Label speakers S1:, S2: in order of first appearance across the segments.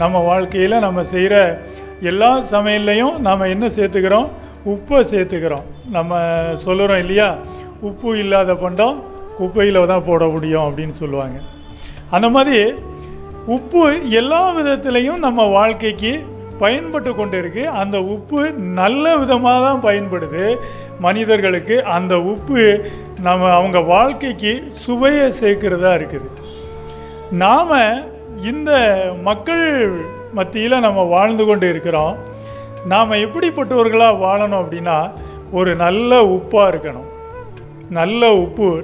S1: நம்ம வாழ்க்கையில் நம்ம செய்கிற எல்லா சமையல்லையும் நாம் என்ன சேர்த்துக்கிறோம்? உப்பை சேர்த்துக்கிறோம். நம்ம சொல்லுறோம் இல்லையா, உப்பு இல்லாத பண்டம் குப்பையில் தான் போட முடியும் அப்படின்னு சொல்லுவாங்க. அந்த மாதிரி உப்பு எல்லா விதத்துலேயும் நம்ம வாழ்க்கைக்கு பயன்பட்டு கொண்டு இருக்குது. அந்த உப்பு நல்ல விதமாக தான் பயன்படுது மனிதர்களுக்கு. அந்த உப்பு அவங்க வாழ்க்கைக்கு சுவையை சேர்க்கிறதா இருக்குது. நாம் இந்த மக்கள் மத்தியில் நம்ம வாழ்ந்து கொண்டு இருக்கிறோம். நாம் எப்படிப்பட்டவர்களாக வாழணும் அப்படின்னா, ஒரு நல்ல உப்பாக இருக்கணும்.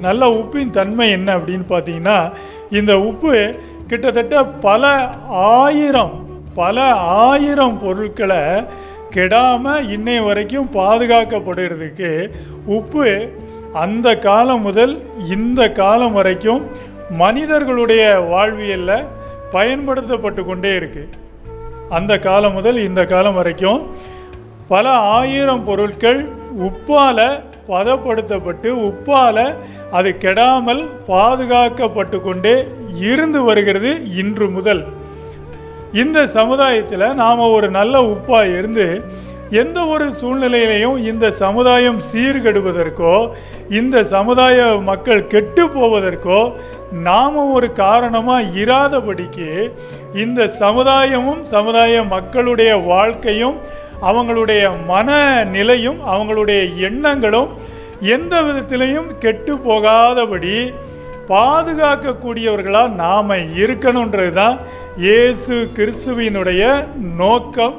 S1: நல்ல உப்பின் தன்மை என்ன அப்படின்னு பார்த்தீங்கன்னா, இந்த உப்பு கிட்டத்தட்ட பல ஆயிரம் பொருட்களை கெடாமல் இன்னைய வரைக்கும் பாதுகாக்கப்படுறதுக்கு உப்பு அந்த காலம் முதல் இந்த காலம் வரைக்கும் மனிதர்களுடைய வாழ்வியலில் பயன்படுத்தப்பட்டு கொண்டே இருக்குது. அந்த காலம் முதல் இந்த காலம் வரைக்கும் பல ஆயிரம் பொருட்கள் உப்பால் பதப்படுத்தப்பட்டு உப்பால் அது கெடாமல் பாதுகாக்கப்பட்டு கொண்டே இருந்து வருகிறது. இன்று முதல் இந்த சமுதாயத்தில் நாம் ஒரு நல்ல உப்பாக இருந்து எந்த ஒரு சூழ்நிலையிலையும் இந்த சமுதாயம் சீர்கெடுவதற்கோ இந்த சமுதாய மக்கள் கெட்டு போவதற்கோ நாம் ஒரு காரணமாக இராதபடிக்கு இந்த சமுதாயமும் சமுதாய மக்களுடைய வாழ்க்கையும் அவங்களுடைய மனநிலையும் அவங்களுடைய எண்ணங்களும் எந்த விதத்திலையும் கெட்டு போகாதபடி பாதுகாக்கக்கூடியவர்களாக நாம் இருக்கணுன்றது தான் இயேசு கிறிஸ்துவினுடைய நோக்கம்.